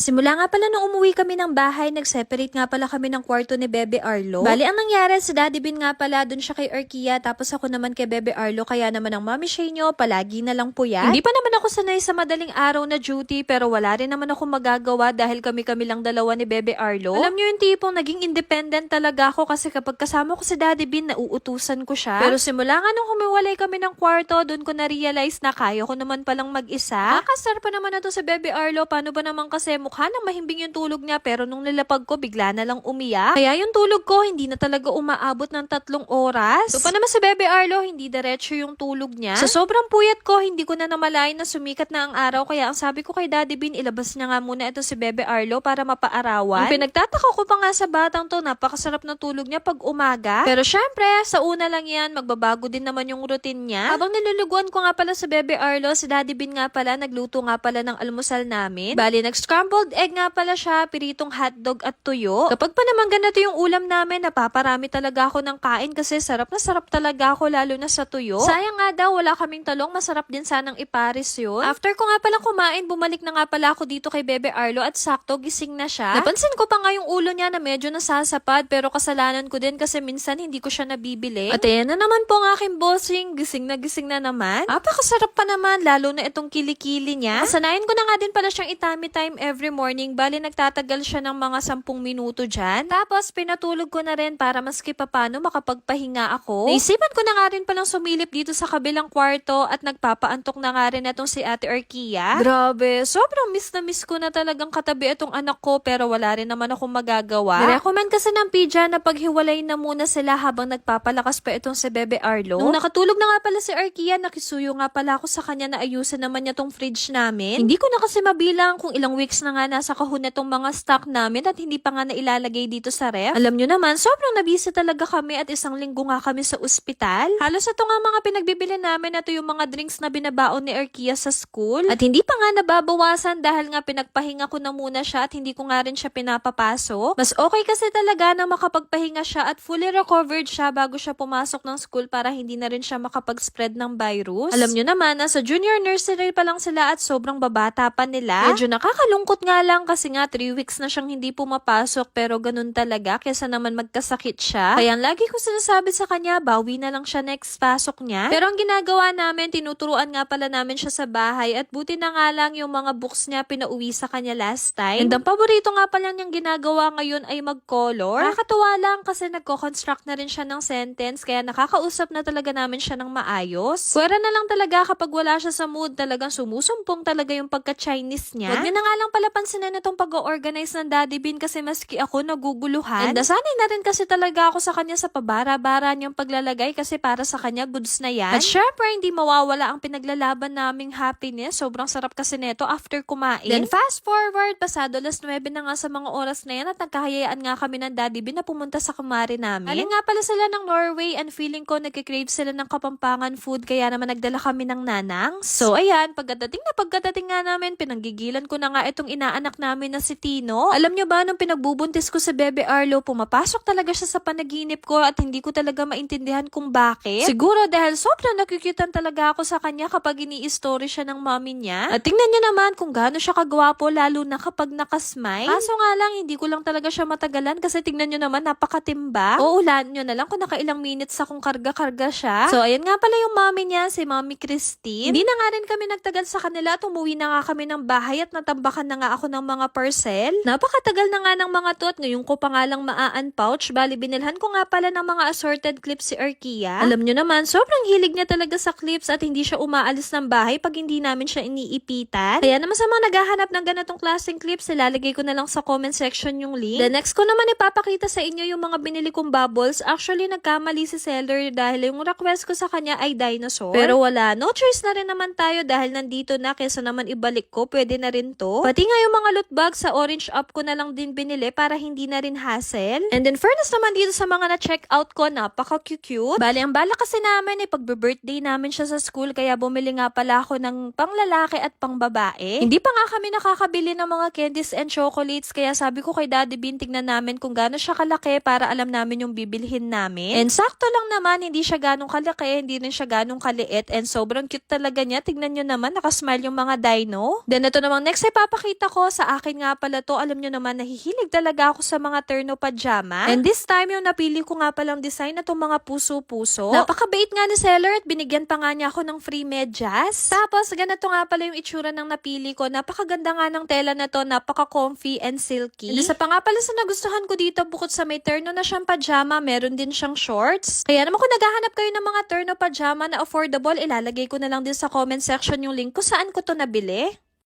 Simula nga pala nung umuwi kami ng bahay, nag-separate nga pala kami ng kwarto ni Bebe Arlo. Bali, ang nangyari, si Daddy Bin nga pala, dun siya kay Arkia, tapos ako naman kay Bebe Arlo, kaya naman ang Mami Shenyo, palagi na lang puyat. Hindi pa naman ako sanay sa madaling araw na duty, pero wala rin naman ako magagawa dahil kami-kami lang dalawa ni Bebe Arlo. Alam niyo yung tipong naging independent talaga ako kasi kapag kasama ko si Daddy Bin, nauutusan ko siya. Pero simula nga nung humiwalay kami ng kwarto, dun ko na-realize na kaya ko naman palang mag-isa. Kakasar pa naman na to si Bebe Arlo, paano ba naman kasi mukha nang mahimbing yung tulog niya pero nung nilapag ko bigla na lang umiyak. Kaya yung tulog ko hindi na talaga umaabot ng 3 oras. So pa naman sa Bebe Arlo, hindi diretso yung tulog niya. Sa sobrang puyat ko, hindi ko na namalayan na sumikat na ang araw kaya ang sabi ko kay Daddy Bin, ilabas niya nga muna ito si Bebe Arlo para mapaarawan. Ang pinagtataka ko pa nga sa batang to, napakasarap na tulog niya pag umaga. Pero syempre, sa una lang yan, magbabago din naman yung routine niya. Habang niluluguan ko nga pala sa Bebe Arlo, si Daddy Bin nga pala, nagluto nga pala ng almusal namin. Bali, nag-scrambled egg nga pala siya, piritong hotdog at tuyo. Kapag pa naman ganito yung ulam namin, napaparami talaga ako ng kain kasi sarap na sarap talaga ako lalo na sa tuyo. Sayang nga daw, wala kaming talong, masarap din sanang iparis yun. After ko nga pala kumain, bumalik na nga pala ako dito kay Bebe Arlo at sakto gising na siya. Napansin ko pa nga yung ulo niya na medyo nasasapad pero kasalanan ko din kasi minsan hindi ko siya nabibili. At ayan na naman po ang aking bossing, gising na naman. Apakasarap pa naman, lalo na itong kilikili niya. Kasanayan ko na nga din pala siyang itami time every morning. Bali, nagtatagal siya ng mga 10 minuto dyan. Tapos, pinatulog ko na rin para maski papano makapagpahinga ako. Naisipan ko na nga rin palang sumilip dito sa kabilang kwarto at nagpapaantok na nga rin itong si Ate Arkia. Grabe, sobrang miss na miss ko na talagang katabi itong anak ko pero wala rin naman akong magagawa. Nirecommend kasi ng Pidja na paghiwalay na muna sila habang nagpapalakas pa itong si Bebe Arlo. Nung nakatulog na nga pala si Arkia, nakisuyo nga pala ako sa kanya na ayusin naman niya tong fridge namin. Hindi ko na kasi mabilang kung ilang weeks na nga nasa kahon na tong mga stock namin at hindi pa nga nailalagay dito sa ref. Alam nyo naman, sobrang nabisi talaga kami at 1 linggo nga kami sa ospital. Halos ito nga mga pinagbibili namin, ito yung mga drinks na binabaon ni Arkia sa school. At hindi pa nga nababawasan dahil nga pinagpahinga ko na muna siya at hindi ko nga rin siya pinapapasok. Mas okay kasi talaga na makapagpahinga siya at fully recovered siya bago siya pumasok ng school para hindi na rin siya makapag-spread ng virus. Alam nyo naman, nasa junior nursery pa lang sila at sobrang babata pa nila. Medyo nakakalungkot nga lang kasi nga 3 weeks na siyang hindi pumapasok pero ganun talaga kesa naman magkasakit siya. Kaya lagi ko sinasabi sa kanya, bawi na lang siya next pasok niya. Pero ang ginagawa namin, tinuturuan nga pala namin siya sa bahay at buti na nga lang yung mga books niya pinauwi sa kanya last time. And ang paborito nga pala niyang ginagawa ngayon ay mag-color. Nakakatuwa lang kasi nagko-construct na rin siya ng sentence kaya nakakausap na talaga namin siya ng maayos. Kuwera na lang talaga kapag wala siya sa mood, talagang sumusumpong talaga yung pagka-Chinese niya. Huwag niyo na nga lang pala pansinin itong pag-organize ng Daddy Bin kasi maski ako naguguluhan. And nasanay na rin kasi talaga ako sa kanya sa pabara-bara niyang paglalagay kasi para sa kanya goods na yan. At syempre, hindi mawawala ang pinaglalaban naming happiness. Sobrang sarap kasi neto after kumain. Then fast forward, pasado 9:00 na nga sa mga oras na yan at nagkahayaan nga kami ng Daddy Bin na pumunta sa kumari namin. Alin nga pala sila ng Norway and feeling ko nagkikrave sila ng Kapampangan food kaya naman nagdala kami ng nanang. So ayan, pagkadating nga namin, pinanggigilan ko na nga itong inaanak namin na si Tino. Alam nyo ba, nung pinagbubuntis ko sa Bebe Arlo, pumapasok talaga siya sa panaginip ko at hindi ko talaga maintindihan kung bakit. Siguro dahil sobrang nakikitan talaga ako sa kanya kapag ini-story siya ng mommy niya. At tingnan nyo naman kung gaano siya kagwapo lalo na kapag nakasmile. Kaso nga lang, hindi ko lang talaga siya matagalan kasi tingnan nyo naman, napakatimba. Uulan nyo na lang kung nakailang minutes akong karga-karga siya. So ayan nga pala yung mommy niya, si Mommy Christine. Hindi na nga rin kami nagtagal sa kanila at umuwi na nga kami ng bahay at natambakan na nga ako ng mga parcel. Napakatagal na nga ng mga to at ngayon ko pa nga lang maa-unpouch. Bali, binilhan ko nga pala ng mga assorted clips si Arkia. Alam nyo naman, sobrang hilig niya talaga sa clips at hindi siya umaalis ng bahay pag hindi namin siya iniipitan. Kaya naman sa mga naghahanap ng ganitong klaseng clips, ilalagay ko na lang sa comment section yung link. The next ko naman ipapakita sa inyo yung mga binili kong bubbles. Actually, nagkamali si seller dahil yung request ko sa kanya ay dinosaur. Pero wala, no choice na rin naman tayo dahil nandito na kesa naman ibalik ko, pwede na rin to. Pati nga yung mga loot bag sa Orange Up ko na lang din binili para hindi na rin hassle. And then fairness naman dito sa mga na-check out ko, napaka-cute. Bali, ang bala kasi namin pag-birthday namin siya sa school kaya bumili nga pala ako ng panglalaki at pangbabae. Hindi pa nga kami nakakabili ng mga candies and chocolates kaya sabi ko kay Daddy Bin, tignan namin kung gaano siya kalaki para alam namin yung bibilhin namin. And sakto lang naman, hindi siya ganong kalaki, hindi rin siya ganong kaliit and sobrang cute talaga niya. Tignan nyo naman, nakasmile yung mga dino. Then ito namang next ay papakita nako, sa akin nga pala to, alam nyo naman, nahihilig talaga ako sa mga terno pajama. And this time, yung napili ko nga palang design na itong mga puso-puso. Napakabait nga ni seller at binigyan pa nga niya ako ng free medyas. Tapos, ganito nga pala yung itsura ng napili ko. Napakaganda nga ng tela na to, napaka-comfy and silky. And isa pa nga pala sa nagustuhan ko dito, bukod sa may terno na siyang pajama, meron din siyang shorts. Kaya naman kung naghahanap kayo ng mga terno pajama na affordable, ilalagay ko na lang din sa comment section yung link kung saan ko to nabili.